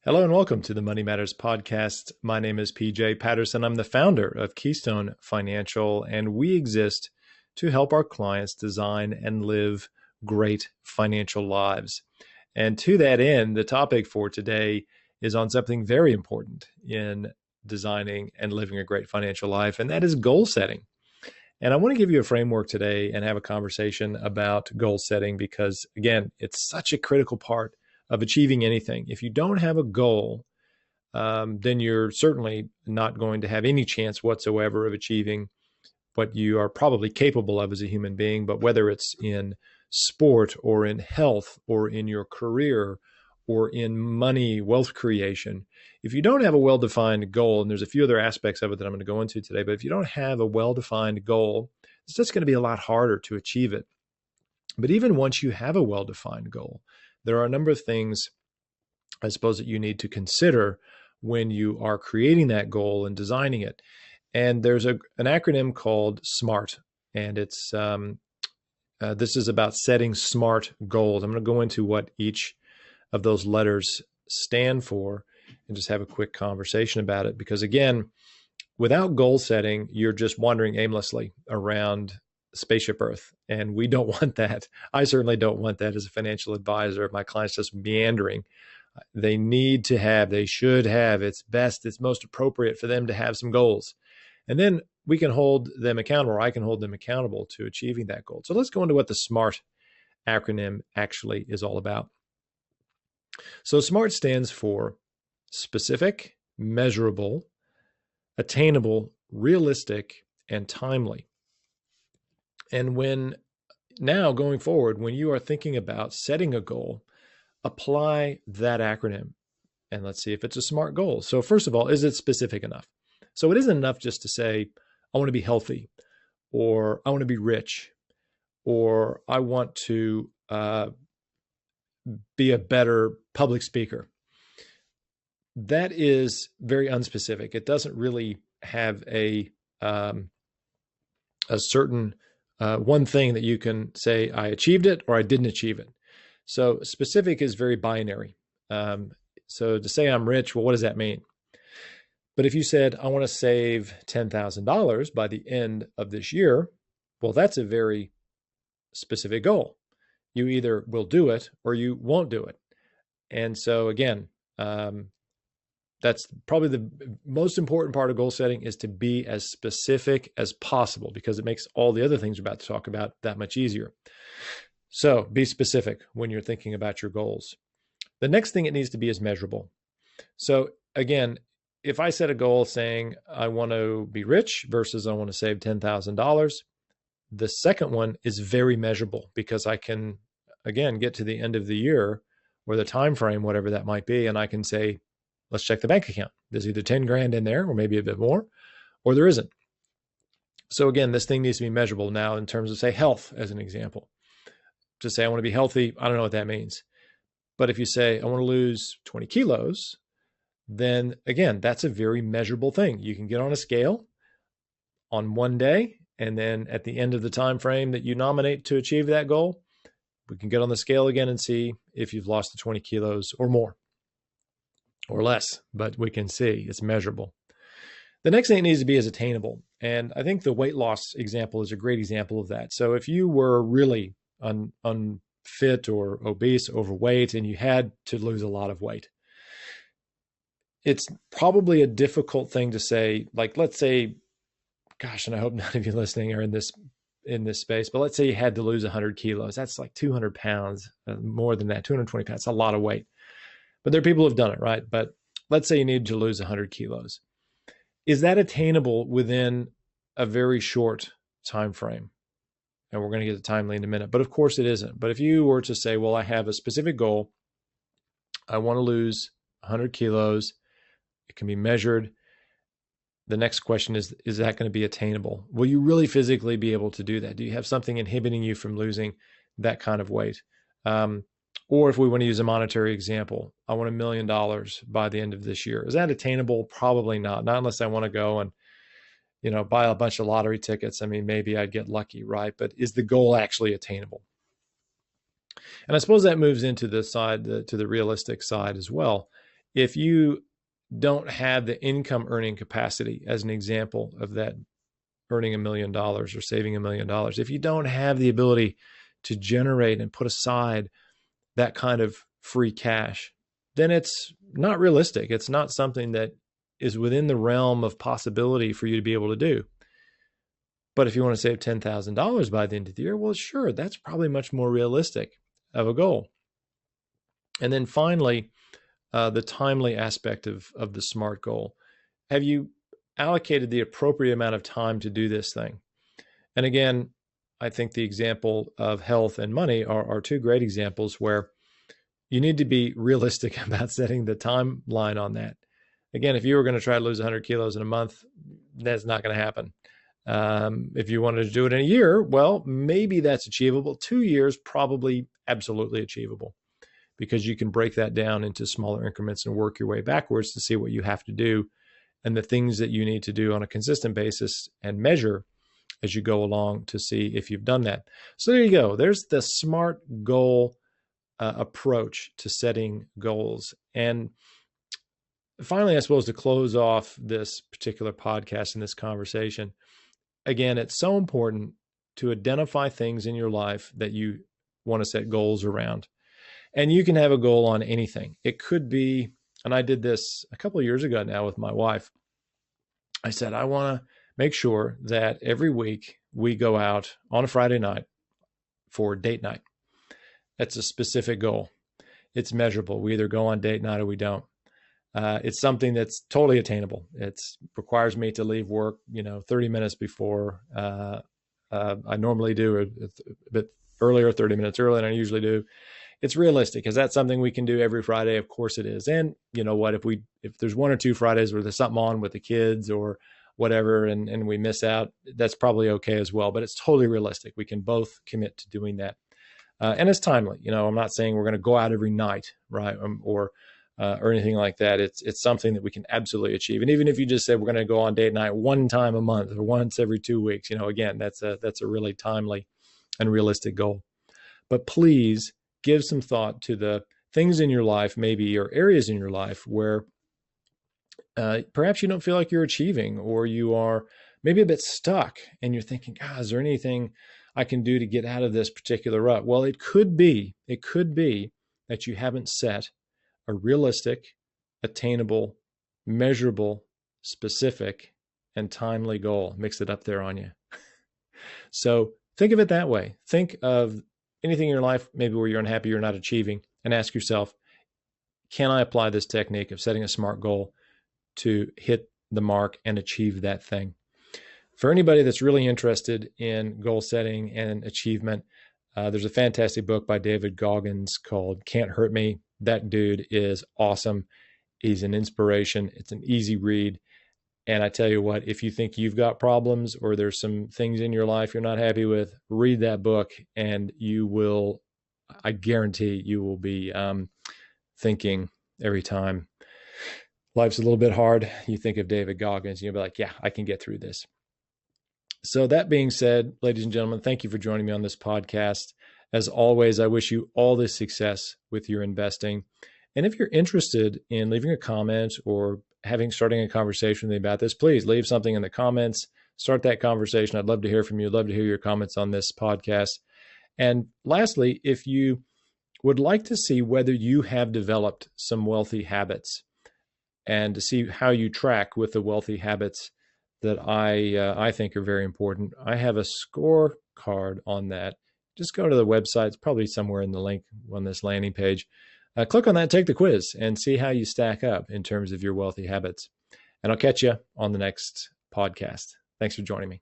Hello and welcome to the Money Matters podcast. My name is PJ Patterson. I'm the founder of Keystone Financial, and we exist to help our clients design and live great financial lives. And to that end, the topic for today is on something very important in designing and living a great financial life, and that is goal setting. And I want to give you a framework today and have a conversation about goal setting because, again, it's such a critical part of achieving anything. If you don't have a goal, then you're certainly not going to have any chance whatsoever of achieving what you are probably capable of as a human being. But whether it's in sport or in health or in your career or in money, wealth creation, if you don't have a well-defined goal, and there's a few other aspects of it that I'm going to go into today, but if you don't have a well-defined goal, it's just going to be a lot harder to achieve it. But even once you have a well-defined goal, there are a number of things, I suppose, that you need to consider when you are creating that goal and designing it. And there's an acronym called SMART, and it's this is about setting SMART goals. I'm going to go into what each of those letters stand for and just have a quick conversation about it. Because again, without goal setting, you're just wandering aimlessly around Spaceship Earth. And we don't want that. I certainly don't want that as a financial advisor. If my clients just meandering, they should have, it's best, it's most appropriate for them to have some goals. And then we can hold them accountable, or I can hold them accountable to achieving that goal. So let's go into what the SMART acronym actually is all about. So SMART stands for specific, measurable, attainable, realistic, and timely. And now going forward, when you are thinking about setting a goal, apply that acronym and let's see if it's a SMART goal. So first of all, is it specific enough? So it isn't enough just to say, I want to be healthy, or I want to be rich, or I want to be a better public speaker. That is very unspecific. It doesn't really have a certain one thing that you can say, I achieved it or I didn't achieve it. So specific is very binary. So to say I'm rich, well, what does that mean? But if you said, I want to save $10,000 by the end of this year, well, that's a very specific goal. You either will do it or you won't do it. And so again, that's probably the most important part of goal setting, is to be as specific as possible, because it makes all the other things we're about to talk about that much easier. So be specific when you're thinking about your goals. The next thing it needs to be is measurable. So again, if I set a goal saying I want to be rich versus I want to save $10,000, the second one is very measurable, because I can, again, get to the end of the year or the time frame, whatever that might be, and I can say, let's check the bank account. There's either 10 grand in there or maybe a bit more, or there isn't. So again, this thing needs to be measurable. Now, in terms of, say, health as an example, to say I want to be healthy, I don't know what that means. But if you say I want to lose 20 kilos, then again, that's a very measurable thing. You can get on a scale on one day, and then at the end of the time frame that you nominate to achieve that goal, we can get on the scale again and see if you've lost the 20 kilos or more or less, but we can see it's measurable. The next thing it needs to be is attainable. And I think the weight loss example is a great example of that. So if you were really unfit or obese, overweight, and you had to lose a lot of weight, it's probably a difficult thing to say, like, let's say, gosh, and I hope none of you listening are in this space, but let's say you had to lose 100 kilos. That's like 200 pounds, more than that, 220 pounds. That's a lot of weight. But there are people who have done it, right? But let's say you need to lose 100 kilos. Is that attainable within a very short time frame? And we're going to get to timely in a minute, but of course it isn't. But if you were to say, well, I have a specific goal, I want to lose 100 kilos, it can be measured. The next question is that going to be attainable? Will you really physically be able to do that? Do you have something inhibiting you from losing that kind of weight? Or if we want to use a monetary example, I want $1 million by the end of this year. Is that attainable? Probably not. Not unless I want to go and, buy a bunch of lottery tickets. I mean, maybe I'd get lucky, right? But is the goal actually attainable? And I suppose that moves into the side, to the realistic side as well. If you don't have the income earning capacity, as an example of that, earning $1 million or saving $1 million, if you don't have the ability to generate and put aside that kind of free cash, then it's not realistic. It's not something that is within the realm of possibility for you to be able to do. But if you want to save $10,000 by the end of the year, well, sure, that's probably much more realistic of a goal. And then finally, the timely aspect of the SMART goal. Have you allocated the appropriate amount of time to do this thing? And again, I think the example of health and money are two great examples where you need to be realistic about setting the timeline on that. Again, if you were going to try to lose 100 kilos in a month, that's not going to happen. If you wanted to do it in a year, well, maybe that's achievable. 2 years, probably absolutely achievable, because you can break that down into smaller increments and work your way backwards to see what you have to do and the things that you need to do on a consistent basis, and measure as you go along to see if you've done that. So there you go. There's the SMART goal approach to setting goals. And finally, I suppose, to close off this particular podcast and this conversation, again, it's so important to identify things in your life that you want to set goals around. And you can have a goal on anything. It could be, and I did this a couple of years ago now with my wife. I said, I want to make sure that every week we go out on a Friday night for date night. That's a specific goal. It's measurable. We either go on date night or we don't. It's something that's totally attainable. It requires me to leave work, 30 minutes before. I normally do a bit earlier, 30 minutes earlier than I usually do. It's realistic. Is that something we can do every Friday? Of course it is. And you know what, if there's 1 or 2 Fridays where there's something on with the kids or whatever, and we miss out, that's probably okay as well. But it's totally realistic. We can both commit to doing that. And it's timely. I'm not saying we're going to go out every night, right? Or anything like that. It's something that we can absolutely achieve. And even if you just said we're going to go on date night one time a month or once every 2 weeks, again, that's a really timely and realistic goal. But please give some thought to the things in your life, maybe, or areas in your life where perhaps you don't feel like you're achieving, or you are maybe a bit stuck and you're thinking, God, is there anything I can do to get out of this particular rut? Well, it could be that you haven't set a realistic, attainable, measurable, specific, and timely goal. Mix it up there on you. So think of it that way. Think of anything in your life, maybe where you're unhappy, you're not achieving, and ask yourself, can I apply this technique of setting a SMART goal to hit the mark and achieve that thing? For anybody that's really interested in goal setting and achievement, there's a fantastic book by David Goggins called Can't Hurt Me. That dude is awesome. He's an inspiration. It's an easy read. And I tell you what, if you think you've got problems or there's some things in your life you're not happy with, read that book and you will, I guarantee you will be thinking every time life's a little bit hard, you think of David Goggins and you'll be like, yeah, I can get through this. So that being said, ladies and gentlemen, thank you for joining me on this podcast. As always, I wish you all the success with your investing. And if you're interested in leaving a comment or starting a conversation with me about this, please leave something in the comments. Start that conversation. I'd love to hear from you. I'd love to hear your comments on this podcast. And lastly, if you would like to see whether you have developed some wealthy habits and to see how you track with the wealthy habits that I think are very important, I have a scorecard on that. Just go to the website. It's probably somewhere in the link on this landing page. Click on that, take the quiz, and see how you stack up in terms of your wealthy habits. And I'll catch you on the next podcast. Thanks for joining me.